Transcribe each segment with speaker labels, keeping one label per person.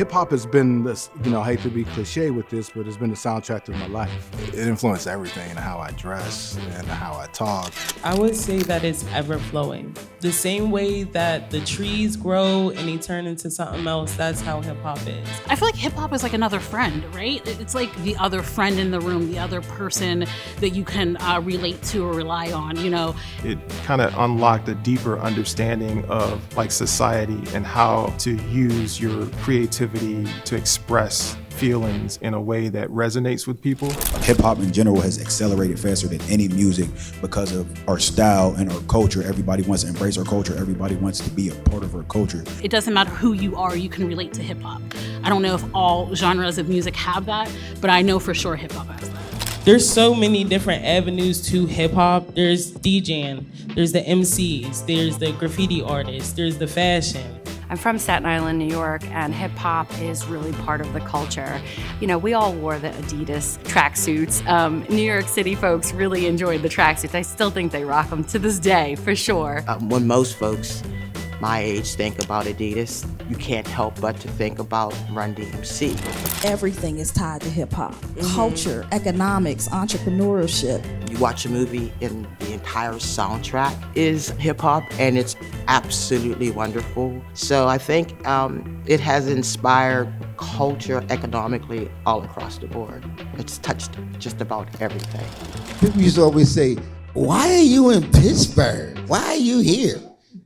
Speaker 1: Hip hop has been this, I hate to be cliche with this, but it's been the soundtrack of my life.
Speaker 2: It influenced everything and how I dress and how I talk.
Speaker 3: I would say that it's ever flowing. The same way that the trees grow and they turn into something else, that's how hip hop is.
Speaker 4: I feel like hip hop is like another friend, right? It's like the other friend in the room, the other person that you can relate to or rely on,
Speaker 5: It kind of unlocked a deeper understanding of like society and how to use your creativity to express feelings in a way that resonates with people.
Speaker 6: Hip hop in general has accelerated faster than any music because of our style and our culture. Everybody wants to embrace our culture. Everybody wants to be a part of our culture.
Speaker 4: It doesn't matter who you are, you can relate to hip hop. I don't know if all genres of music have that, but I know for sure hip hop has that.
Speaker 3: There's so many different avenues to hip hop. There's DJing, there's the MCs, there's the graffiti artists, there's the fashion.
Speaker 7: I'm from Staten Island, New York, and hip hop is really part of the culture. We all wore the Adidas tracksuits. New York City folks really enjoyed the tracksuits. I still think they rock them to this day, for sure.
Speaker 8: When most folks my age think about Adidas, you can't help but to think about Run DMC.
Speaker 9: Everything is tied to hip hop. Culture, economics, entrepreneurship.
Speaker 8: You watch a movie and the entire soundtrack is hip hop, and it's absolutely wonderful. So I think it has inspired culture economically all across the board. It's touched just about everything.
Speaker 10: People used to always say, "Why are you in Pittsburgh? Why are you here?"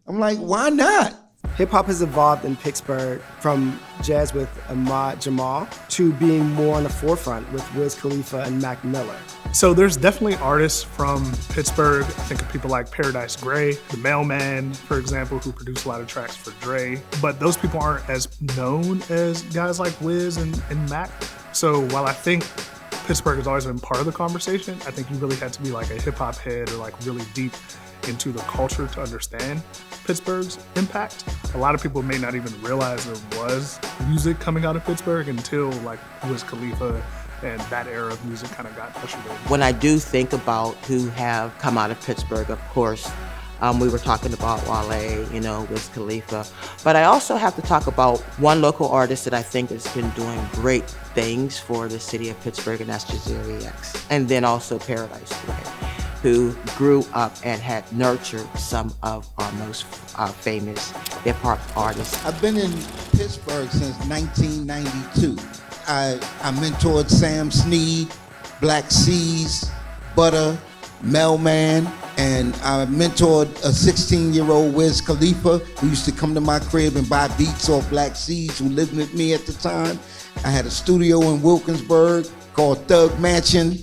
Speaker 10: I'm like, why not?
Speaker 11: Hip hop has evolved in Pittsburgh from jazz with Ahmad Jamal to being more on the forefront with Wiz Khalifa and Mac Miller.
Speaker 12: So there's definitely artists from Pittsburgh. I think of people like Paradise Gray, The Mailman, for example, who produce a lot of tracks for Dre. But those people aren't as known as guys like Wiz and Mac. So while I think Pittsburgh has always been part of the conversation, I think you really had to be like a hip hop head or like really deep into the culture to understand Pittsburgh's impact. A lot of people may not even realize there was music coming out of Pittsburgh until like Wiz Khalifa and that era of music kind of got ushered in.
Speaker 8: When I do think about who have come out of Pittsburgh, of course, we were talking about Wale, Wiz Khalifa. But I also have to talk about one local artist that I think has been doing great things for the city of Pittsburgh, and that's Jaziri X. And then also Paradise Gray, who grew up and had nurtured some of our most famous hip-hop artists.
Speaker 10: I've been in Pittsburgh since 1992. I mentored Sam Snead, Black Seas, Butter, Mailman, and I mentored a 16-year-old Wiz Khalifa who used to come to my crib and buy beats off Black Seas, who lived with me at the time. I had a studio in Wilkinsburg called Thug Mansion,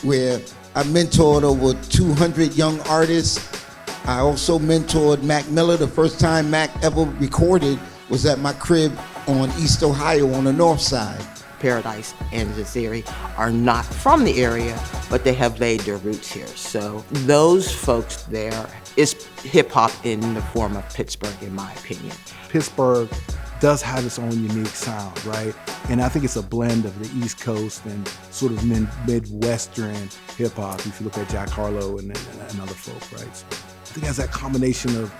Speaker 10: where I mentored over 200 young artists. I also mentored Mac Miller. The first time Mac ever recorded was at my crib on East Ohio on the north side.
Speaker 8: Paradise and Jaziri are not from the area, but they have laid their roots here. So those folks there is hip hop in the form of Pittsburgh, in my opinion.
Speaker 1: Pittsburgh does have its own unique sound, right? And I think it's a blend of the East Coast and sort of Midwestern hip hop, if you look at Jack Harlow and other folk, right? So I think it has that combination of,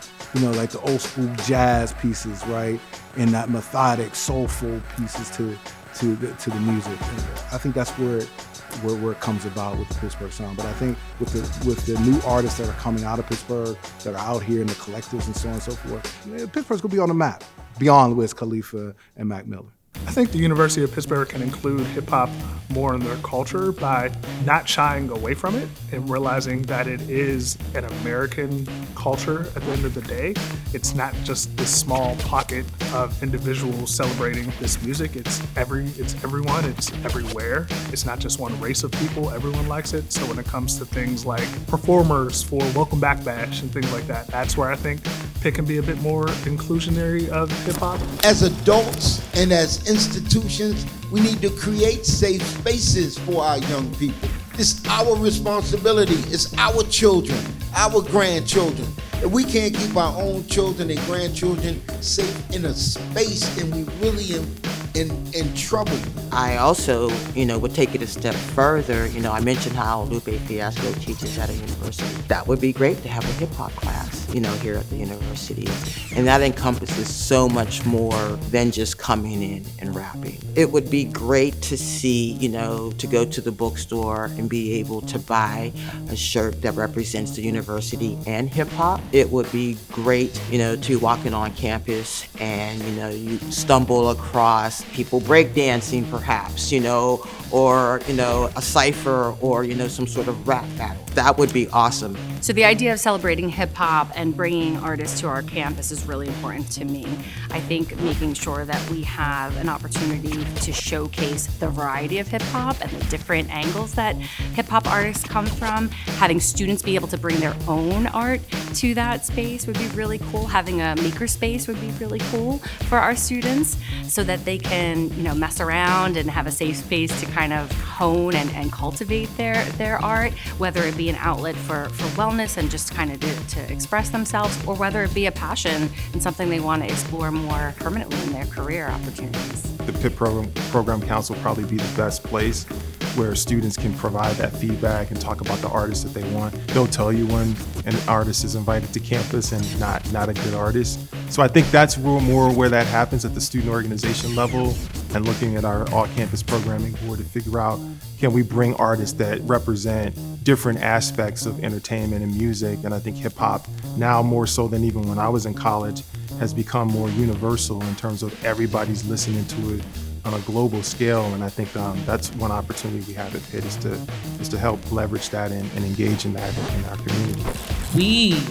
Speaker 1: like the old school jazz pieces, right? And that methodic, soulful pieces to the music. And I think that's where it comes about with the Pittsburgh sound. But I think with the new artists that are coming out of Pittsburgh, that are out here in the collectives and so on and so forth, Pittsburgh's gonna be on the map beyond Wiz Khalifa and Mac Miller.
Speaker 12: I think the University of Pittsburgh can include hip hop more in their culture by not shying away from it and realizing that it is an American culture at the end of the day. It's not just this small pocket of individuals celebrating this music. It's everyone, it's everywhere. It's not just one race of people, everyone likes it. So when it comes to things like performers for Welcome Back Bash and things like that, that's where I think Pitt can be a bit more inclusionary of hip hop.
Speaker 10: As adults and as institutions, we need to create safe spaces for our young people. It's our responsibility. It's our children, our grandchildren. If we can't keep our own children and grandchildren safe in a space, then we really in trouble.
Speaker 8: I also, would take it a step further. I mentioned how Lupe Fiasco teaches at a university. That would be great to have a hip hop class. here at the university. And that encompasses so much more than just coming in and rapping. It would be great to see, to go to the bookstore and be able to buy a shirt that represents the university and hip hop. It would be great, to walking on campus and, you stumble across people breakdancing perhaps, or, a cipher or, some sort of rap battle. That would be awesome.
Speaker 7: So the idea of celebrating hip hop and bringing artists to our campus is really important to me. I think making sure that we have an opportunity to showcase the variety of hip hop and the different angles that hip hop artists come from, having students be able to bring their own art to that space would be really cool. Having a maker space would be really cool for our students so that they can, mess around and have a safe space to kind of hone and cultivate their art, whether it be an outlet for wellness and just kind of to express themselves, or whether it be a passion and something they want to explore more permanently in their career opportunities.
Speaker 5: The Pitt Program Council will probably be the best place where students can provide that feedback and talk about the artists that they want. They'll tell you when an artist is invited to campus and not a good artist. So I think that's more where that happens at the student organization level, and looking at our all-campus programming board to figure out, can we bring artists that represent different aspects of entertainment and music. And I think hip hop, now more so than even when I was in college, has become more universal in terms of everybody's listening to it on a global scale. And I think that's one opportunity we have at Pitt is to help leverage that and engage in that in our community.
Speaker 3: We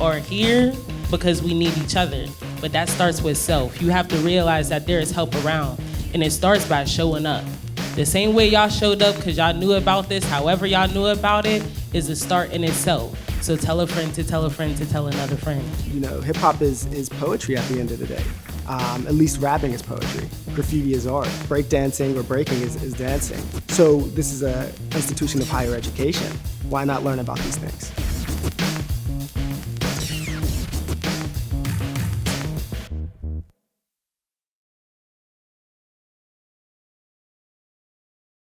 Speaker 3: are here because we need each other, but that starts with self. You have to realize that there is help around, and it starts by showing up. The same way y'all showed up because y'all knew about this, however y'all knew about it, is a start in itself. So tell a friend to tell a friend to tell another friend.
Speaker 11: Hip hop is poetry at the end of the day. At least rapping is poetry. Graffiti is art. Breakdancing or breaking is dancing. So this is an institution of higher education. Why not learn about these things?